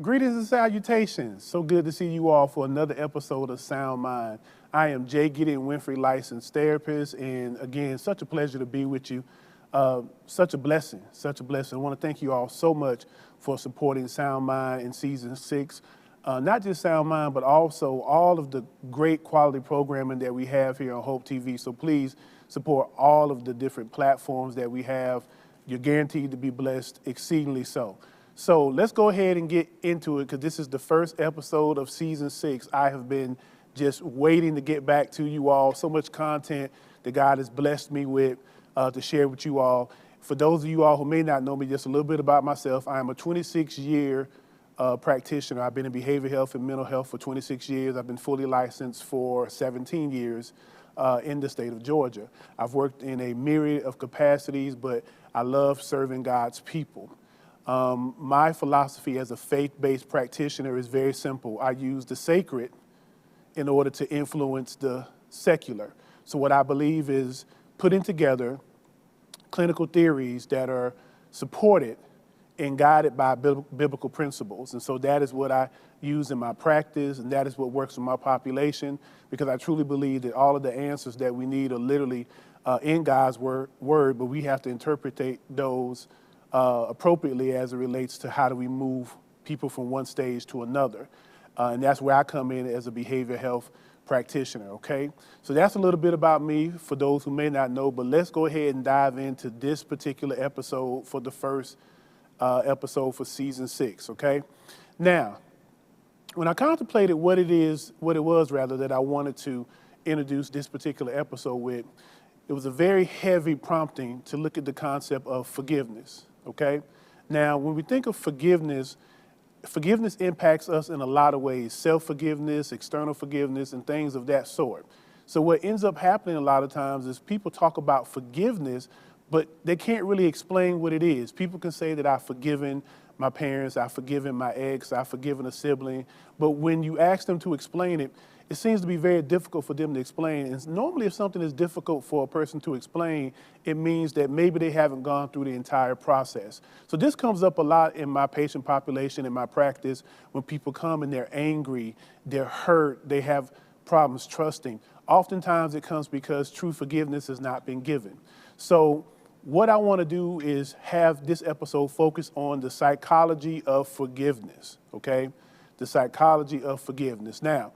Greetings and salutations. So good to see you all for another episode of Sound Mind. I am Jay Gideon Winfrey, licensed therapist, and again, such a pleasure to be with you. Such a blessing, such a blessing. I want to thank you all so much for supporting Sound Mind in season 6. Not just Sound Mind, but also all of the great quality programming that we have here on Hope TV. So please support all of the different platforms that we have. You're guaranteed to be blessed, exceedingly so. So let's go ahead and get into it, because this is the first episode of season 6. I have been just waiting to get back to you all. So much content that God has blessed me with to share with you all. For those of you all who may not know me, just a little bit about myself. I am a 26-year practitioner. I've been in behavioral health and mental health for 26 years. I've been fully licensed for 17 years in the state of Georgia. I've worked in a myriad of capacities, but I love serving God's people. My philosophy as a faith-based practitioner is very simple. I use the sacred in order to influence the secular. So what I believe is putting together clinical theories that are supported and guided by biblical principles. And so that is what I use in my practice, and that is what works with my population, because I truly believe that all of the answers that we need are literally in God's word, but we have to interpret those appropriately as it relates to how do we move people from one stage to another. And that's where I come in as a behavioral health practitioner, okay? So that's a little bit about me for those who may not know, but let's go ahead and dive into this particular episode for the first episode for season 6, okay? Now, when I contemplated what it was that I wanted to introduce this particular episode with, it was a very heavy prompting to look at the concept of forgiveness, okay? Now, when we think of forgiveness, forgiveness impacts us in a lot of ways: self-forgiveness, external forgiveness, and things of that sort. So what ends up happening a lot of times is people talk about forgiveness, but they can't really explain what it is. People can say that I've forgiven my parents, I've forgiven my ex, I've forgiven a sibling, but when you ask them to explain it, it seems to be very difficult for them to explain. And normally if something is difficult for a person to explain, it means that maybe they haven't gone through the entire process. So this comes up a lot in my patient population, in my practice, when people come and they're angry, they're hurt, they have problems trusting. Oftentimes it comes because true forgiveness has not been given. So what I want to do is have this episode focus on the psychology of forgiveness, okay? The psychology of forgiveness. Now,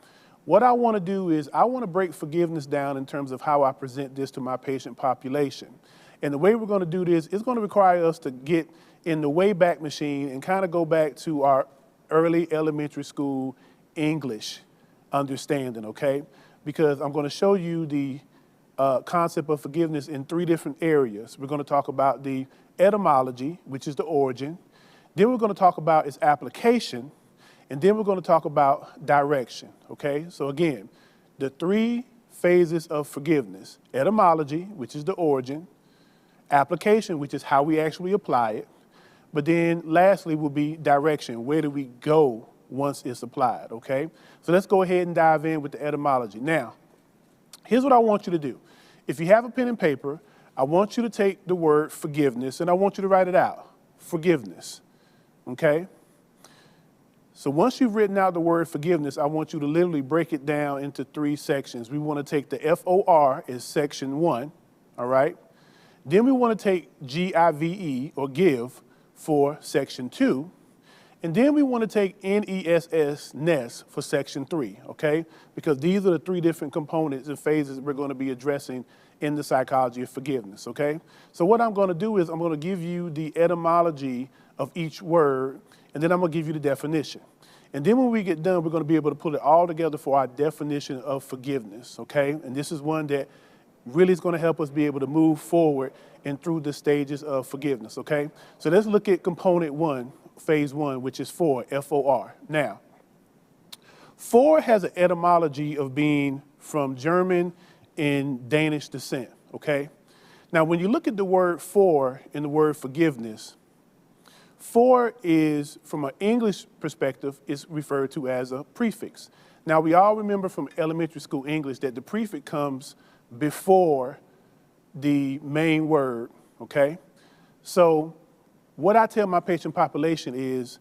what I want to do is I want to break forgiveness down in terms of how I present this to my patient population. And the way we're going to do this is going to require us to get in the Wayback Machine and kind of go back to our early elementary school English understanding, okay? Because I'm going to show you the concept of forgiveness in 3 different areas. We're going to talk about the etymology, which is the origin. Then we're going to talk about its application. And then we're going to talk about direction, okay? So again, the 3 phases of forgiveness: etymology, which is the origin; application, which is how we actually apply it; but then lastly will be direction. Where do we go once it's applied, okay? So let's go ahead and dive in with the etymology. Now, here's what I want you to do. If you have a pen and paper, I want you to take the word forgiveness and I want you to write it out. Forgiveness, okay? So once you've written out the word forgiveness, I want you to literally break it down into 3 sections. We want to take the F-O-R as section 1, all right? Then we want to take G-I-V-E, or give, for section 2. And then we want to take N-E-S-S, ness, for section 3, okay? Because these are the 3 different components and phases we're going to be addressing in the psychology of forgiveness, okay? So what I'm going to do is I'm going to give you the etymology of each word, and then I'm going to give you the definition. And then when we get done, we're going to be able to put it all together for our definition of forgiveness, okay? And this is one that really is going to help us be able to move forward and through the stages of forgiveness, okay? So let's look at component 1, phase 1, which is for, F-O-R. Now, for has an etymology of being from German and Danish descent, okay? Now, when you look at the word for in the word forgiveness, for is, from an English perspective, is referred to as a prefix. Now, we all remember from elementary school English that the prefix comes before the main word, okay? So what I tell my patient population is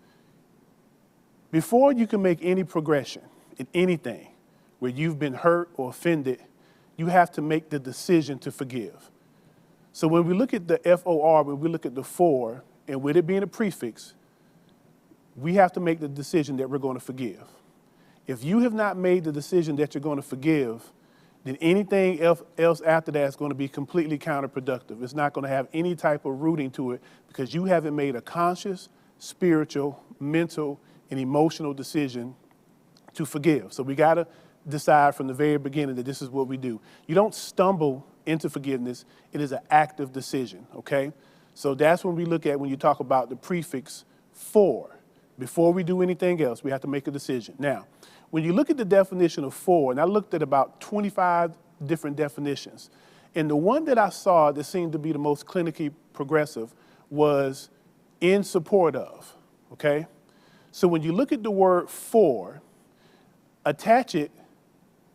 Before you can make any progression in anything where you've been hurt or offended, you have to make the decision to forgive. So when we look at the FOR, when we look at the for, and with it being a prefix, we have to make the decision that we're going to forgive. If you have not made the decision that you're going to forgive, then anything else after that is going to be completely counterproductive. It's not going to have any type of rooting to it because you haven't made a conscious, spiritual, mental, and emotional decision to forgive. So we got to decide from the very beginning that this is what we do. You don't stumble into forgiveness. It is an active decision, okay? So that's when we look at when you talk about the prefix for. Before we do anything else, we have to make a decision. Now, when you look at the definition of for, and I looked at about 25 different definitions, and the one that I saw that seemed to be the most clinically progressive was in support of, okay? So when you look at the word for, attach it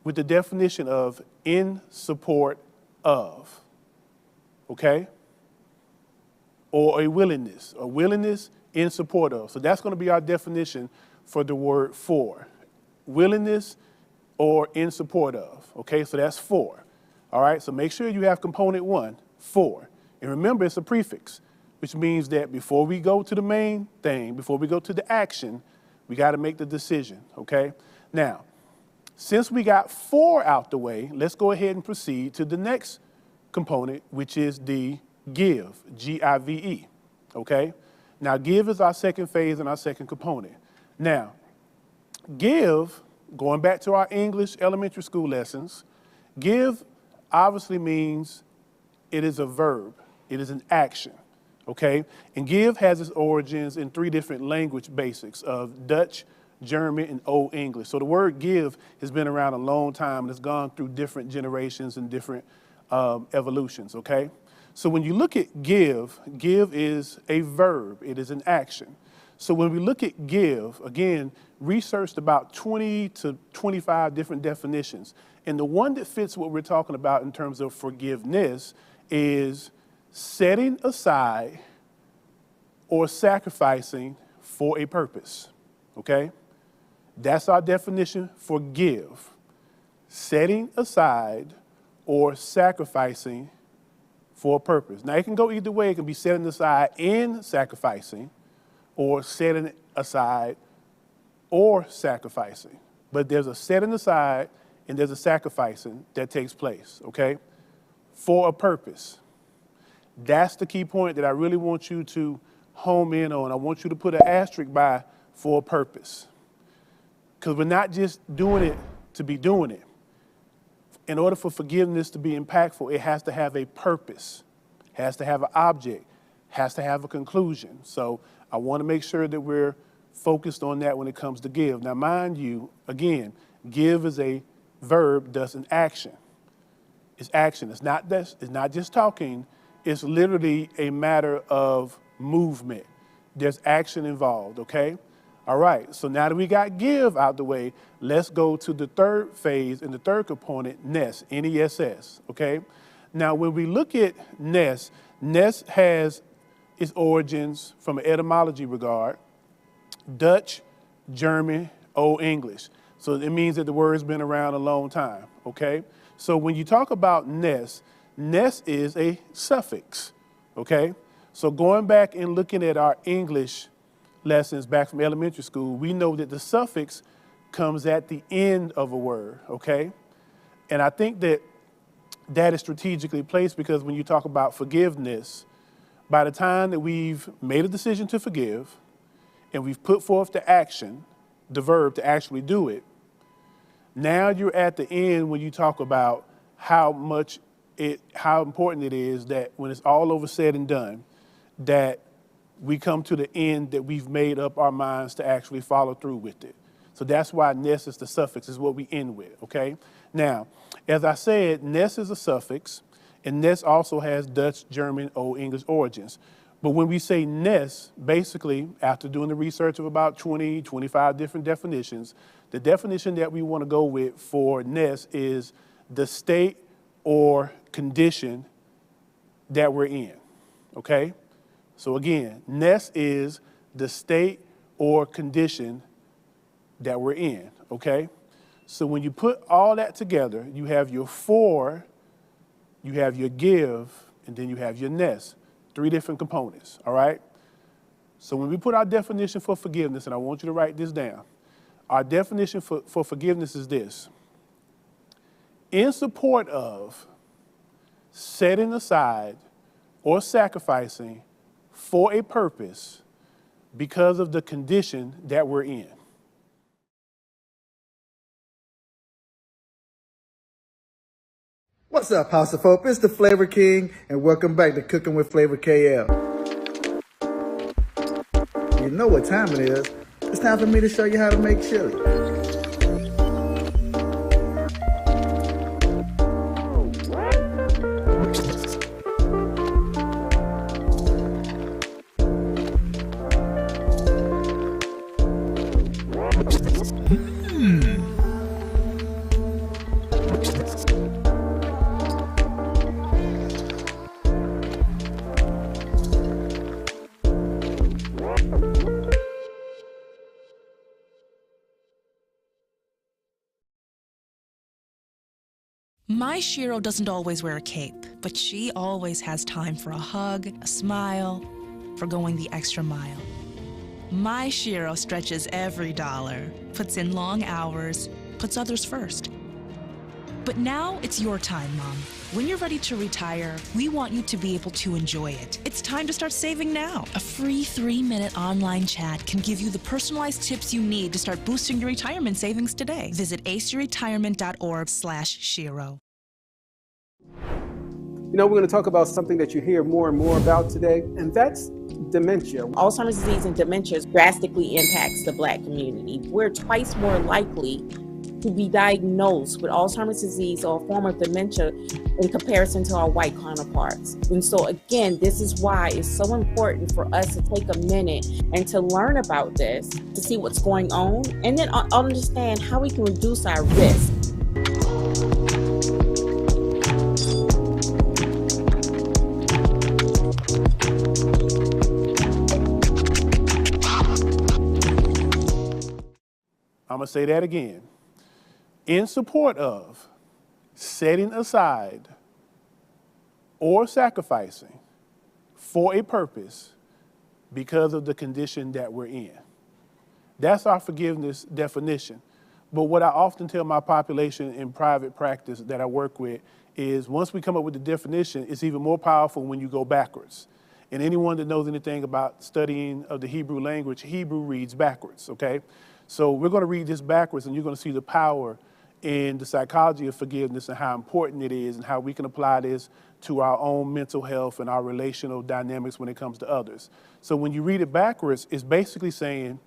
with the definition of in support of, okay? Or a willingness in support of. So that's going to be our definition for the word for. Willingness or in support of, okay? So that's for, all right? So make sure you have component one, for. And remember, it's a prefix, which means that before we go to the main thing, before we go to the action, we got to make the decision, okay? Now, since we got for out the way, let's go ahead and proceed to the next component, which is the give, G-I-V-E, okay? Now, give is our second phase and our second component. Now, give, going back to our English elementary school lessons, give obviously means it is a verb. It is an action, okay? And give has its origins in three different language basics of Dutch, German, and Old English. So the word give has been around a long time and it's gone through different generations and different evolutions, okay? So when you look at give is a verb. It is an action. So when we look at give, again, researched about 20 to 25 different definitions. And the one that fits what we're talking about in terms of forgiveness is setting aside or sacrificing for a purpose, okay? That's our definition for give. Setting aside or sacrificing for a purpose. Now, it can go either way. It can be setting aside and sacrificing, or setting aside or sacrificing. But there's a setting aside and there's a sacrificing that takes place, okay? For a purpose. That's the key point that I really want you to home in on. I want you to put an asterisk by for a purpose. Because we're not just doing it to be doing it. In order for forgiveness to be impactful, it has to have a purpose, has to have an object, has to have a conclusion. So I want to make sure that we're focused on that when it comes to give. Now, mind you, again, give is a verb, thus an action. It's action. It's not just talking. It's literally a matter of movement. There's action involved, okay? All right, so now that we got give out the way, let's go to the third phase and the third component, ness, N-E-S-S, okay? Now, when we look at ness, ness has its origins from an etymology regard, Dutch, German, Old English. So it means that the word's been around a long time, okay? So when you talk about ness, ness is a suffix, okay? So going back and looking at our English lessons back from elementary school, we know that the suffix comes at the end of a word, okay? And I think that that is strategically placed because when you talk about forgiveness, by the time that we've made a decision to forgive and we've put forth the action, the verb to actually do it, now you're at the end when you talk about how important it is that when it's all over said and done, that we come to the end that we've made up our minds to actually follow through with it. So that's why ness is the suffix, is what we end with, okay? Now, as I said, ness is a suffix, and ness also has Dutch, German, Old English origins. But when we say ness, basically, after doing the research of about 20, 25 different definitions, the definition that we want to go with for ness is the state or condition that we're in, okay? So again, ness is the state or condition that we're in, okay? So when you put all that together, you have your for, you have your give, and then you have your ness. 3 different components, all right? So when we put our definition for forgiveness, and I want you to write this down, our definition for forgiveness is this: in support of setting aside or sacrificing for a purpose because of the condition that we're in. What's up, House of Hope? It's the Flavor King, and welcome back to Cooking with Flavor KL. You know what time it is. It's time for me to show you how to make chili. My Shiro doesn't always wear a cape, but she always has time for a hug, a smile, for going the extra mile. My Shiro stretches every dollar, puts in long hours, puts others first. But now it's your time, Mom. When you're ready to retire, we want you to be able to enjoy it. It's time to start saving now. A free 3-minute online chat can give you the personalized tips you need to start boosting your retirement savings today. Visit aceyourretirement.org/Shiro. You know, we're going to talk about something that you hear more and more about today, and that's dementia. Alzheimer's disease and dementia drastically impacts the Black community. We're twice more likely to be diagnosed with Alzheimer's disease or a form of dementia in comparison to our white counterparts. And so again, this is why it's so important for us to take a minute and to learn about this, to see what's going on, and then understand how we can reduce our risk. I'm going to say that again. In support of setting aside or sacrificing for a purpose because of the condition that we're in. That's our forgiveness definition. But what I often tell my population in private practice that I work with is once we come up with the definition, it's even more powerful when you go backwards. And anyone that knows anything about studying of the Hebrew language, Hebrew reads backwards, okay? So we're going to read this backwards, and you're going to see the power in the psychology of forgiveness and how important it is and how we can apply this to our own mental health and our relational dynamics when it comes to others. So when you read it backwards, it's basically saying,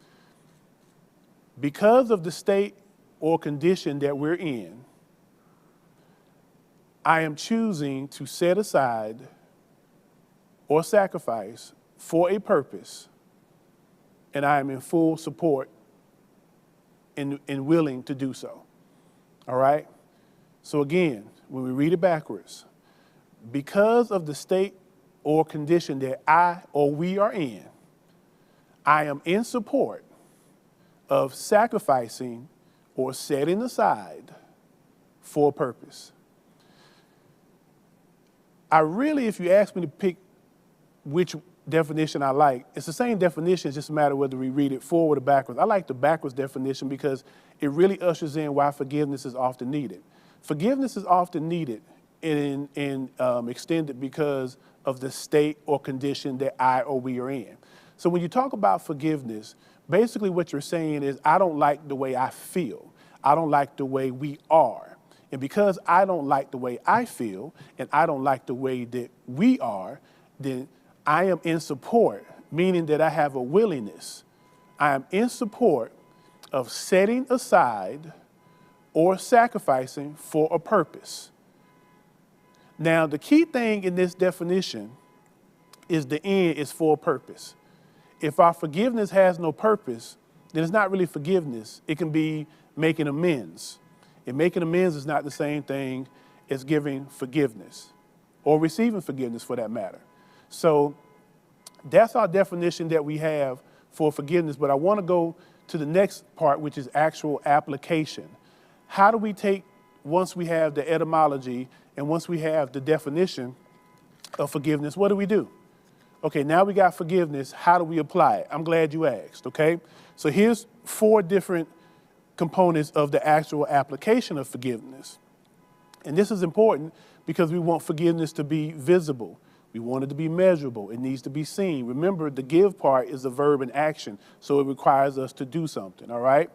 because of the state or condition that we're in, I am choosing to set aside or sacrifice for a purpose, and I am in full support and willing to do so. All right? So again, when we read it backwards, because of the state or condition that I or we are in, I am in support of sacrificing or setting aside for a purpose. I really, if you ask me to pick which definition I like, it's the same definition, it's just a matter of whether we read it forward or backwards. I like the backwards definition because it really ushers in why forgiveness is often needed. Forgiveness is often needed and extended because of the state or condition that I or we are in. So when you talk about forgiveness, basically what you're saying is, I don't like the way I feel. I don't like the way we are. And because I don't like the way I feel and I don't like the way that we are, then I am in support, meaning that I have a willingness. I am in support of setting aside or sacrificing for a purpose. Now, the key thing in this definition is the end is for a purpose. If our forgiveness has no purpose, then it's not really forgiveness. It can be making amends. And making amends is not the same thing as giving forgiveness or receiving forgiveness for that matter. So that's our definition that we have for forgiveness. But I want to go to the next part, which is actual application. How do we take, once we have the etymology and once we have the definition of forgiveness, what do? Okay, now we got forgiveness. How do we apply it? I'm glad you asked, okay? So here's 4 different components of the actual application of forgiveness. And this is important because we want forgiveness to be visible. We want it to be measurable. It needs to be seen. Remember, the give part is a verb in action, so it requires us to do something, all right?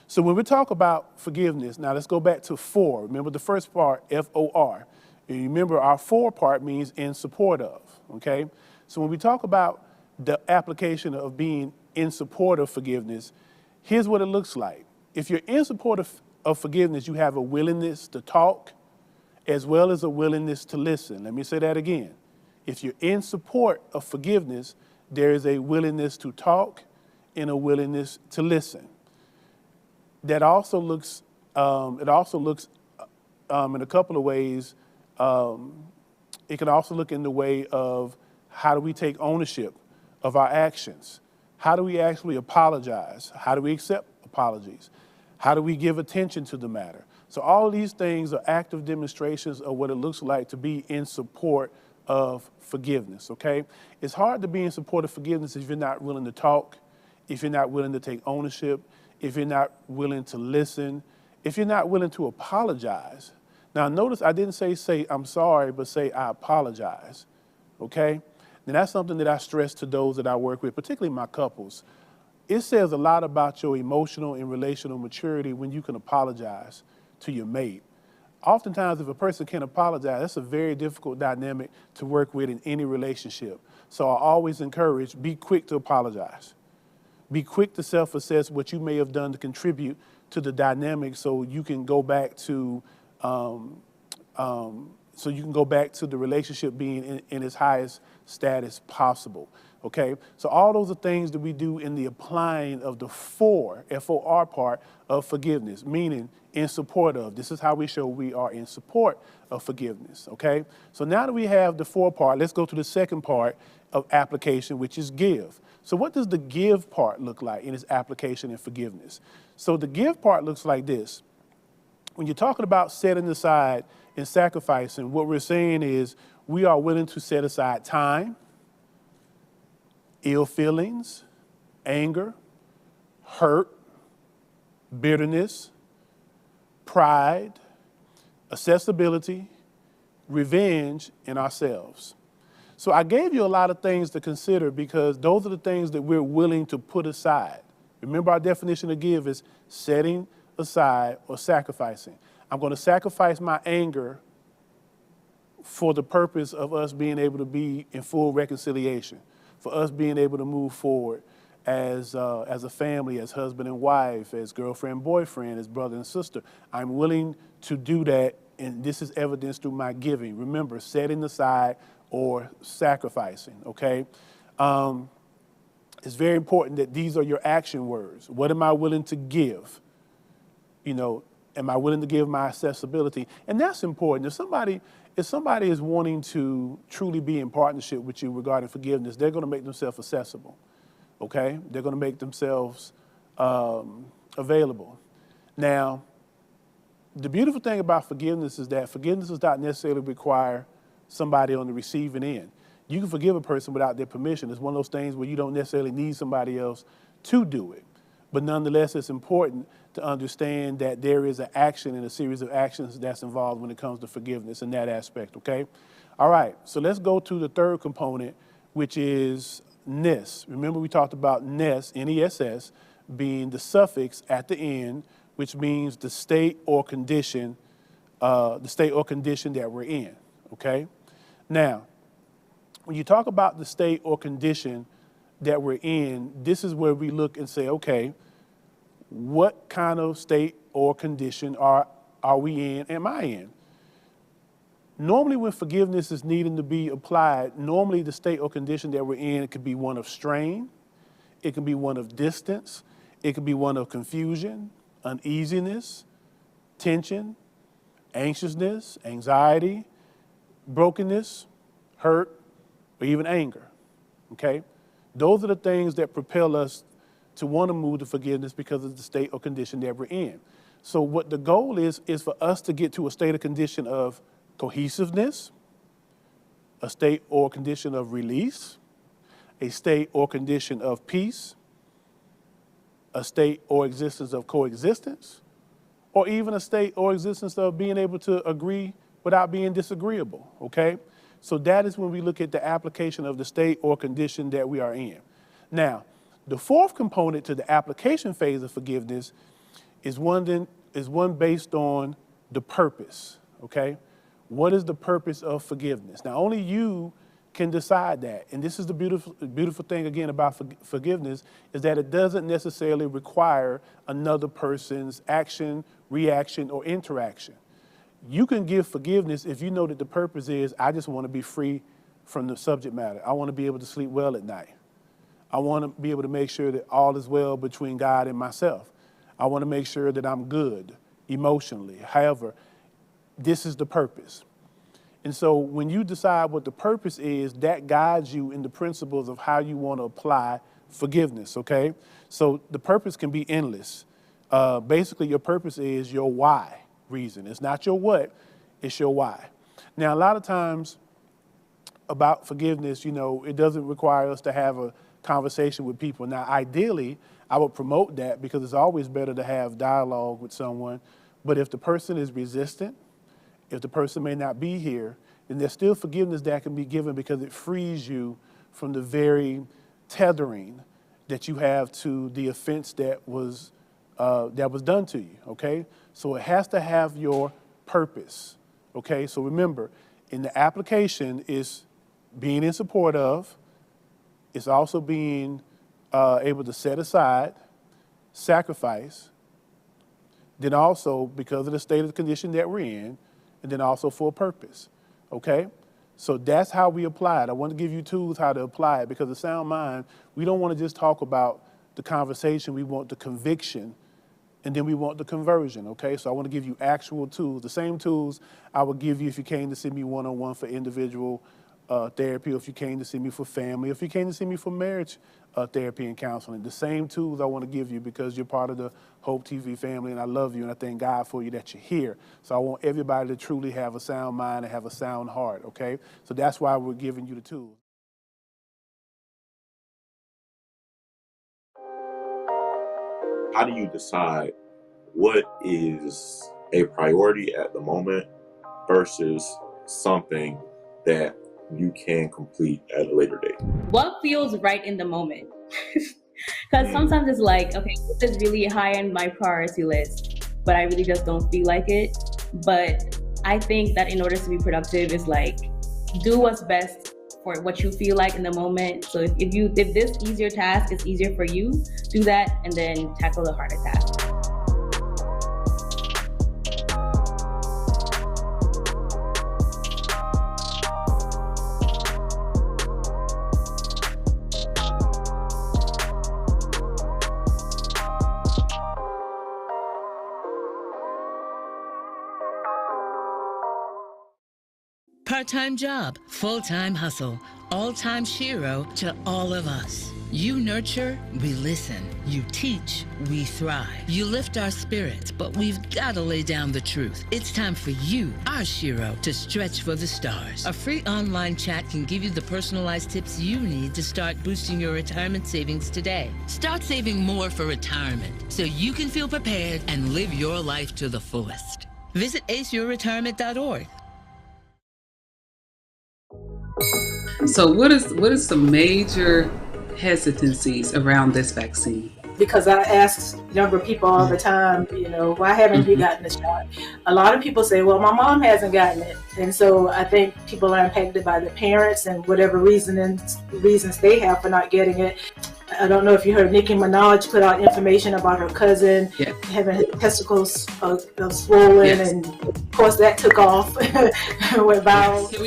So when we talk about forgiveness, now let's go back to for. Remember the first part, F-O-R. And remember our for part means in support of, okay? So when we talk about the application of being in support of forgiveness, here's what it looks like. If you're in support of forgiveness, you have a willingness to talk as well as a willingness to listen. Let me say that again. If you're in support of forgiveness, there is a willingness to talk and a willingness to listen. That also looks, in a couple of ways. It can also look in the way of how do we take ownership of our actions? How do we actually apologize? How do we accept apologies? How do we give attention to the matter? So all of these things are active demonstrations of what it looks like to be in support of forgiveness, okay? It's hard to be in support of forgiveness if you're not willing to talk, if you're not willing to take ownership, if you're not willing to listen, if you're not willing to apologize. Now notice I didn't say I'm sorry, but say I apologize, okay? And that's something that I stress to those that I work with, particularly my couples. It says a lot about your emotional and relational maturity when you can apologize to your mate. Oftentimes, if a person can't apologize, that's a very difficult dynamic to work with in any relationship. So I always encourage, be quick to apologize. Be quick to self-assess what you may have done to contribute to the dynamic so you can go back to the relationship being in its highest status possible, okay? So all those are things that we do in the applying of the for, F-O-R part of forgiveness, meaning in support of. This is how we show we are in support of forgiveness, okay? So now that we have the for part, let's go to the second part of application, which is give. So what does the give part look like in its application and forgiveness? So the give part looks like this. When you're talking about setting aside and sacrificing, what we're saying is we are willing to set aside time, ill feelings, anger, hurt, bitterness, pride, accessibility, revenge in ourselves. So I gave you a lot of things to consider because those are the things that we're willing to put aside. Remember our definition of give is setting aside or sacrificing. I'm going to sacrifice my anger for the purpose of us being able to be in full reconciliation, for us being able to move forward as a family, as husband and wife, as girlfriend, boyfriend, as brother and sister. I'm willing to do that, and this is evidenced through my giving. Remember, setting aside or sacrificing, okay? It's very important that these are your action words. What am I willing to give? You know, am I willing to give my accessibility? And that's important. If somebody is wanting to truly be in partnership with you regarding forgiveness, they're going to make themselves accessible, okay? They're going to make themselves available. Now, the beautiful thing about forgiveness is that forgiveness does not necessarily require somebody on the receiving end. You can forgive a person without their permission. It's one of those things where you don't necessarily need somebody else to do it. But nonetheless, it's important to understand that there is an action and a series of actions that's involved when it comes to forgiveness in that aspect, okay? All right, so let's go to the third component, which is ness. Remember we talked about ness, N-E-S-S, being the suffix at the end, which means the state or condition that we're in, okay? Now, when you talk about the state or condition that we're in, this is where we look and say, okay, what kind of state or condition are we in, am I in? Normally when forgiveness is needing to be applied, normally the state or condition that we're in, it could be one of strain, it can be one of distance, it could be one of confusion, uneasiness, tension, anxiousness, anxiety, brokenness, hurt, or even anger, okay? Those are the things that propel us to want to move to forgiveness because of the state or condition that we're in. So what the goal is for us to get to a state or condition of cohesiveness, a state or condition of release, a state or condition of peace, a state or existence of coexistence, or even a state or existence of being able to agree without being disagreeable, okay? So that is when we look at the application of the state or condition that we are in. Now, the fourth component to the application phase of forgiveness is one based on the purpose, okay? What is the purpose of forgiveness? Now, only you can decide that. And this is the beautiful thing, again, about forgiveness, is that it doesn't necessarily require another person's action, reaction, or interaction. You can give forgiveness if you know that the purpose is, I just want to be free from the subject matter. I want to be able to sleep well at night. I want to be able to make sure that all is well between God and myself. I want to make sure that I'm good emotionally. However, this is the purpose. And so when you decide what the purpose is, that guides you in the principles of how you want to apply forgiveness, okay? So the purpose can be endless. Basically, your purpose is your why reason. It's not your what, it's your why. Now, a lot of times about forgiveness, you know, it doesn't require us to have a conversation with people. Now, ideally, I would promote that because it's always better to have dialogue with someone. But if the person is resistant, if the person may not be here, then there's still forgiveness that can be given because it frees you from the very tethering that you have to the offense that was done to you, okay? So it has to have your purpose, okay? So remember, in the application is being in support of, it's also being able to set aside, sacrifice, then also because of the state of the condition that we're in, and then also for a purpose, okay? So that's how we apply it. I want to give you tools how to apply it because the sound mind, we don't want to just talk about the conversation, we want the conviction, and then we want the conversion, okay? So I want to give you actual tools, the same tools I would give you if you came to see me one-on-one for individual therapy, or if you came to see me for family, if you came to see me for marriage therapy and counseling. The same tools I want to give you because you're part of the Hope TV family, and I love you, and I thank God for you that you're here. So I want everybody to truly have a sound mind and have a sound heart, okay? So that's why we're giving you the tools. How do you decide what is a priority at the moment versus something that you can complete at a later date? What feels right in the moment? Because sometimes it's like, okay, this is really high on my priority list, but I really just don't feel like it. But I think that in order to be productive is like, do what's best for what you feel like in the moment. So if this easier task is easier for you, do that and then tackle the harder task. Part-time job, full-time hustle, all-time Shiro to all of us. You nurture, we listen. You teach, we thrive. You lift our spirits, but we've got to lay down the truth. It's time for you, our Shiro, to stretch for the stars. A free online chat can give you the personalized tips you need to start boosting your retirement savings today. Start saving more for retirement so you can feel prepared and live your life to the fullest. Visit aceyourretirement.org. So what is some major hesitancies around this vaccine? Because I ask younger people all the time, you know, why haven't you gotten the shot? A lot of people say, well, my mom hasn't gotten it. And so I think people are impacted by the parents and whatever reasons they have for not getting it. I don't know if you heard Nicki Minaj put out information about her cousin having his testicles swollen, and of course that took off. Went viral. Can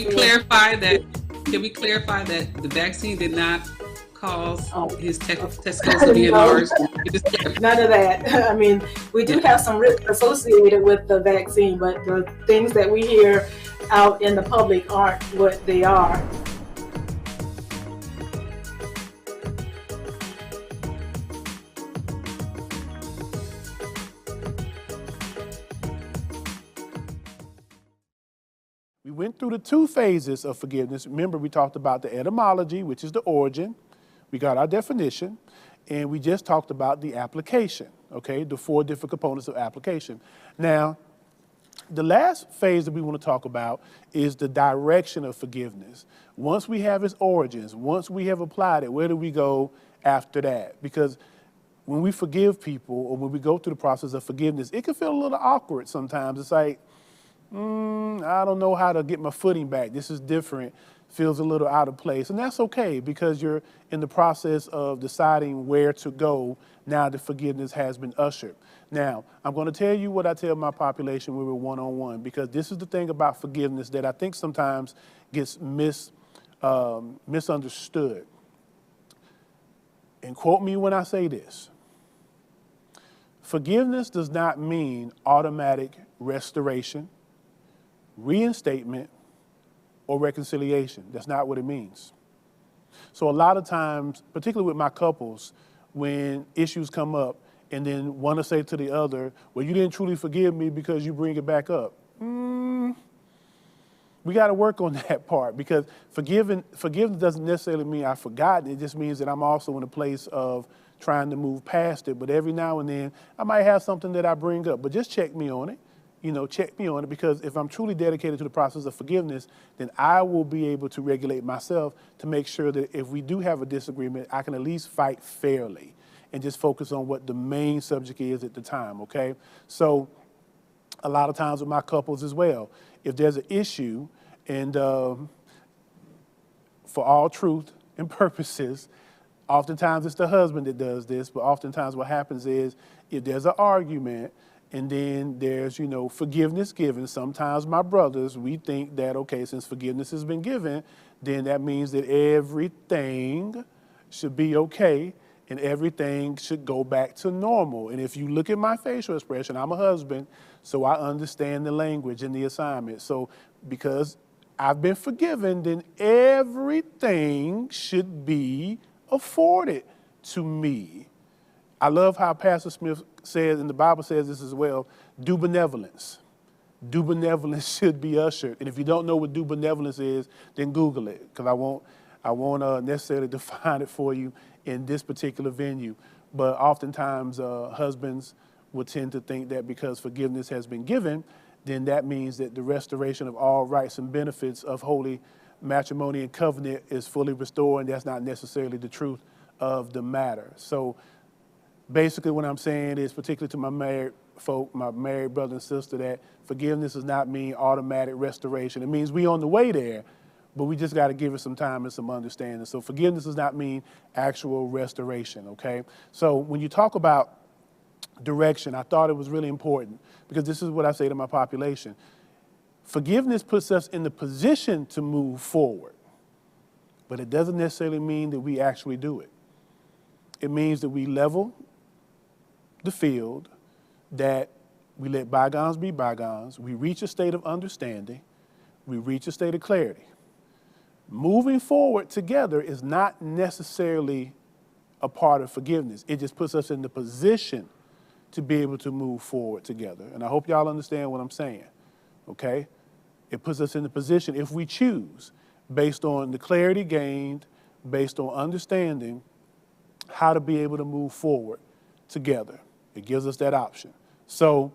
we clarify that the vaccine did not cause his testicles to be enlarged? None of that. I mean, we do have some risk associated with the vaccine, but the things that we hear out in the public aren't what they are. We went through the 2 phases of forgiveness. Remember, we talked about the etymology, which is the origin. We got our definition, and we just talked about the application, okay? The 4 different components of application. Now, the last phase that we want to talk about is the direction of forgiveness. Once we have its origins, once we have applied it, where do we go after that? Because when we forgive people or when we go through the process of forgiveness, it can feel a little awkward sometimes. It's like, I don't know how to get my footing back. This is different, feels a little out of place. And that's okay because you're in the process of deciding where to go now that forgiveness has been ushered. Now, I'm going to tell you what I tell my population when we're one-on-one, because this is the thing about forgiveness that I think sometimes gets misunderstood. And quote me when I say this. Forgiveness does not mean automatic restoration, reinstatement, or reconciliation. That's not what it means. So a lot of times, particularly with my couples, when issues come up and then one to say to the other, well, you didn't truly forgive me because you bring it back up. We got to work on that part, because forgiveness doesn't necessarily mean I've forgotten. It just means that I'm also in a place of trying to move past it. But every now and then, I might have something that I bring up. But just check me on it. Check me on it, because if I'm truly dedicated to the process of forgiveness, then I will be able to regulate myself to make sure that if we do have a disagreement, I can at least fight fairly and just focus on what the main subject is at the time, okay? So a lot of times with my couples as well, if there's an issue, and for all truth and purposes, oftentimes it's the husband that does this, but oftentimes what happens is if there's an argument and then there's, forgiveness given, sometimes my brothers, we think that, okay, since forgiveness has been given, then that means that everything should be okay and everything should go back to normal. And if you look at my facial expression, I'm a husband, so I understand the language and the assignment. So because I've been forgiven, then everything should be afforded to me. I love how Pastor Smith says, and the Bible says this as well, do benevolence. Do benevolence should be ushered. And if you don't know what do benevolence is, then Google it, because I won't necessarily define it for you in this particular venue. But oftentimes husbands will tend to think that because forgiveness has been given, then that means that the restoration of all rights and benefits of holy matrimony and covenant is fully restored, and that's not necessarily the truth of the matter. So basically what I'm saying is, particularly to my married folk, my married brother and sister, that forgiveness does not mean automatic restoration. It means we on the way there, but we just got to give it some time and some understanding. So forgiveness does not mean actual restoration, okay? So when you talk about direction, I thought it was really important, because this is what I say to my population. Forgiveness puts us in the position to move forward, but it doesn't necessarily mean that we actually do it. It means that we level the field, that we let bygones be bygones, we reach a state of understanding, we reach a state of clarity. Moving forward together is not necessarily a part of forgiveness. It just puts us in the position to be able to move forward together. And I hope y'all understand what I'm saying, okay? It puts us in the position, if we choose, based on the clarity gained, based on understanding how to be able to move forward together. It gives us that option. So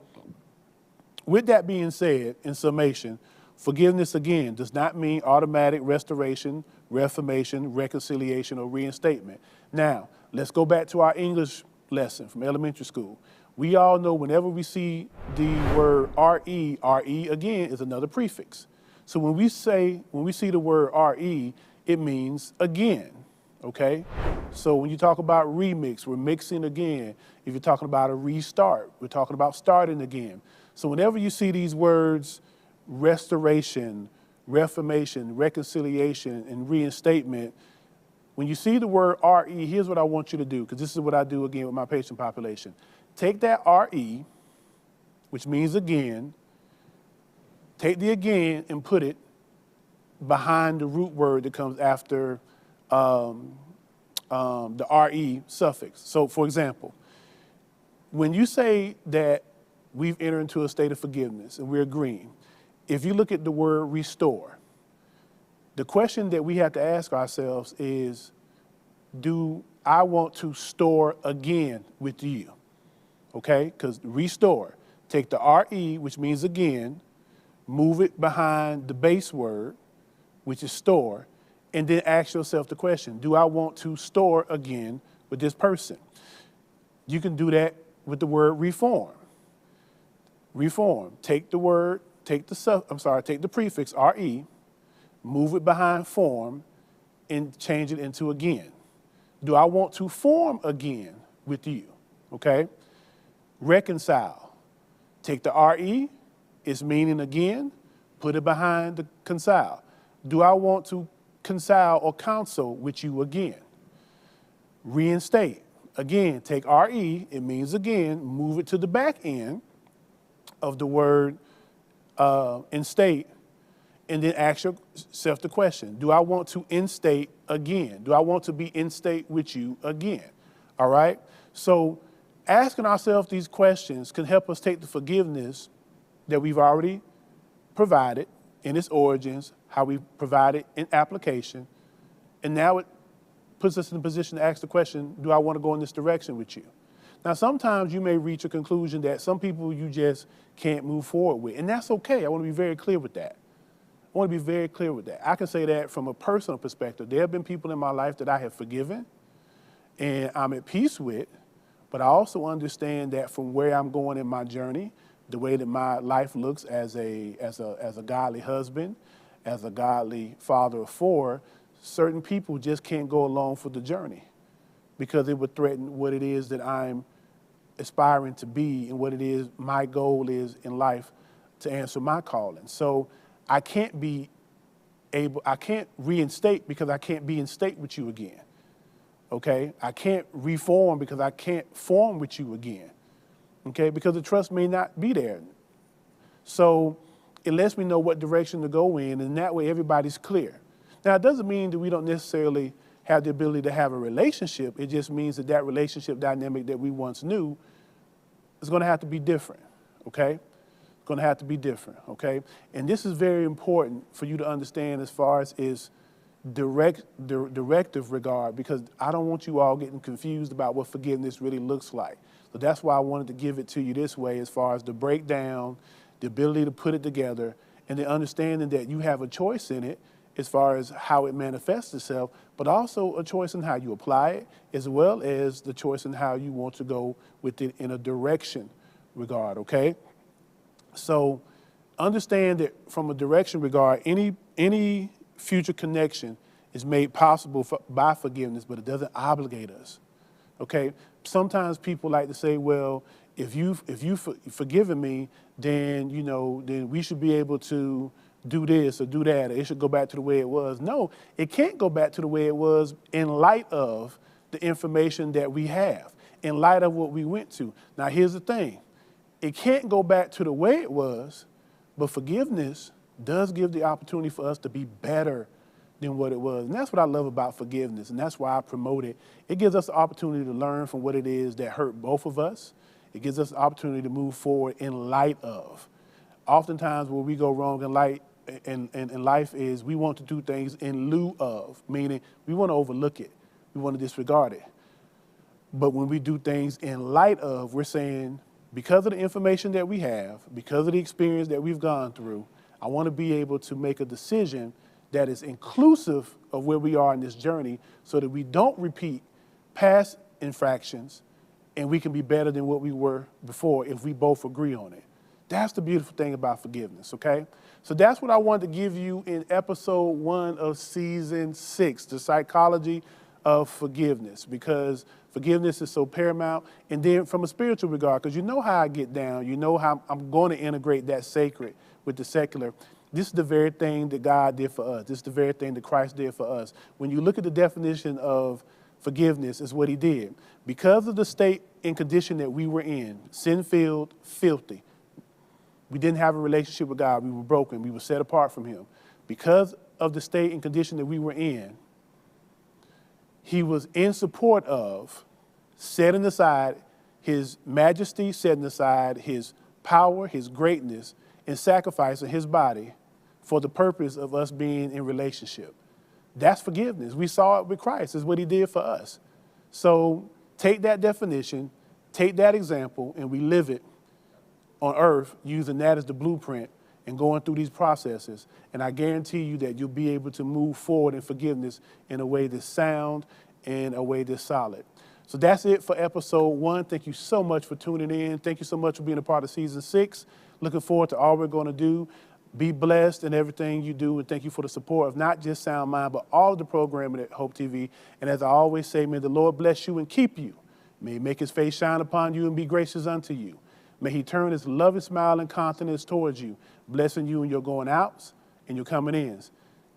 with that being said, in summation, forgiveness, again, does not mean automatic restoration, reformation, reconciliation, or reinstatement. Now, let's go back to our English lesson from elementary school. We all know whenever we see the word RE, RE again is another prefix. So when we see the word RE, it means again, okay? So when you talk about remix, we're mixing again. If you're talking about a restart, we're talking about starting again. So whenever you see these words, restoration, reformation, reconciliation, and reinstatement, when you see the word RE, here's what I want you to do, because this is what I do again with my patient population. Take that RE, which means again, take the again and put it behind the root word that comes after the RE suffix. So for example, when you say that we've entered into a state of forgiveness and we're agreeing, if you look at the word restore, the question that we have to ask ourselves is, do I want to store again with you? Okay, because restore, take the R-E, which means again, move it behind the base word, which is store, and then ask yourself the question, do I want to store again with this person? You can do that with the word reform. Reform, take the prefix RE, move it behind form, and change it into again. Do I want to form again with you? Okay? Reconcile, take the RE, its meaning again, put it behind the consile. Do I want to consile or counsel with you again? Reinstate, again, take RE, it means again, move it to the back end of the word instate, and then ask yourself the question, do I want to instate again? Do I want to be in state with you again? All right? So asking ourselves these questions can help us take the forgiveness that we've already provided in its origins, how we provide it in application, and now it puts us in a position to ask the question, do I want to go in this direction with you? Now, sometimes you may reach a conclusion that some people you just can't move forward with, and that's okay. I want to be very clear with that. I want to be very clear with that. I can say that from a personal perspective. There have been people in my life that I have forgiven and I'm at peace with, but I also understand that from where I'm going in my journey, the way that my life looks as a godly husband, as a godly father of four, certain people just can't go along for the journey because it would threaten what it is that I'm aspiring to be and what it is my goal is in life to answer my calling. So I can't reinstate because I can't be in state with you again. Okay? I can't reform because I can't form with you again. Okay? Because the trust may not be there. So it lets me know what direction to go in, and that way everybody's clear. Now, it doesn't mean that we don't necessarily have the ability to have a relationship. It just means that that relationship dynamic that we once knew is going to have to be different. Okay? Going to have to be different, okay? And this is very important for you to understand as far as is directive regard, because I don't want you all getting confused about what forgiveness really looks like. So that's why I wanted to give it to you this way as far as the breakdown, the ability to put it together, and the understanding that you have a choice in it as far as how it manifests itself, but also a choice in how you apply it, as well as the choice in how you want to go with it in a direction regard, okay? So understand that from a direction regard, any future connection is made possible by forgiveness, but it doesn't obligate us, okay? Sometimes people like to say, well, if you've forgiven me, then, then we should be able to do this or do that, or it should go back to the way it was. No, it can't go back to the way it was in light of the information that we have, in light of what we went to. Now, here's the thing. It can't go back to the way it was, but forgiveness does give the opportunity for us to be better than what it was. And that's what I love about forgiveness, and that's why I promote it. It gives us the opportunity to learn from what it is that hurt both of us. It gives us the opportunity to move forward in light of. Oftentimes where we go wrong in life is we want to do things in lieu of, meaning we want to overlook it. We want to disregard it. But when we do things in light of, we're saying, because of the information that we have, because of the experience that we've gone through, I want to be able to make a decision that is inclusive of where we are in this journey so that we don't repeat past infractions and we can be better than what we were before if we both agree on it. That's the beautiful thing about forgiveness, okay? So that's what I wanted to give you in episode 1 of season 6, the psychology of forgiveness, because forgiveness is so paramount. And then from a spiritual regard, because you know how I get down, you know how I'm going to integrate that sacred with the secular. This is the very thing that God did for us. This is the very thing that Christ did for us. When you look at the definition of forgiveness, is what he did. Because of the state and condition that we were in, sin-filled, filthy, we didn't have a relationship with God. We were broken. We were set apart from him. Because of the state and condition that we were in, he was in support of setting aside his majesty, setting aside his power, his greatness, and sacrificing his body for the purpose of us being in relationship. That's forgiveness. We saw it with Christ. It's what he did for us. So take that definition, take that example, and we live it on earth using that as the blueprint and going through these processes. And I guarantee you that you'll be able to move forward in forgiveness in a way that's sound and a way that's solid. So that's it for episode 1. Thank you so much for tuning in. Thank you so much for being a part of season 6. Looking forward to all we're going to do. Be blessed in everything you do, and thank you for the support of not just Sound Mind, but all of the programming at Hope TV. And as I always say, may the Lord bless you and keep you. May he make his face shine upon you and be gracious unto you. May he turn his loving smile and countenance towards you, blessing you in your going outs and your coming ins.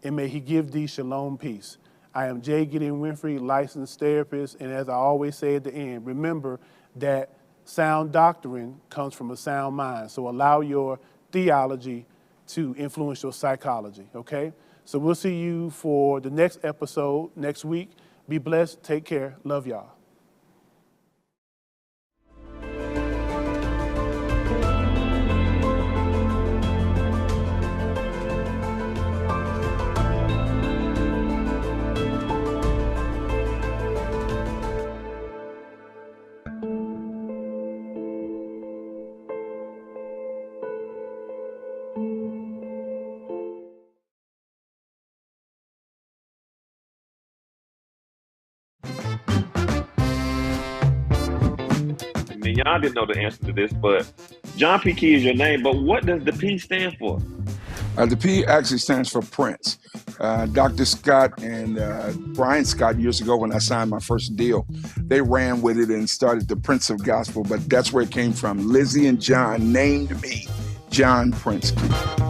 And may he give thee shalom peace. I am J. Gideon Winfrey, licensed therapist, and as I always say at the end, remember that sound doctrine comes from a sound mind. So allow your theology to influence your psychology, okay? So we'll see you for the next episode next week. Be blessed, take care, love y'all. Y'all didn't know the answer to this, but John P. Key is your name, but what does the P stand for? The P actually stands for Prince. Dr. Scott and Brian Scott, years ago when I signed my first deal, they ran with it and started the Prince of Gospel, but that's where it came from. Lizzie and John named me John Prince Key.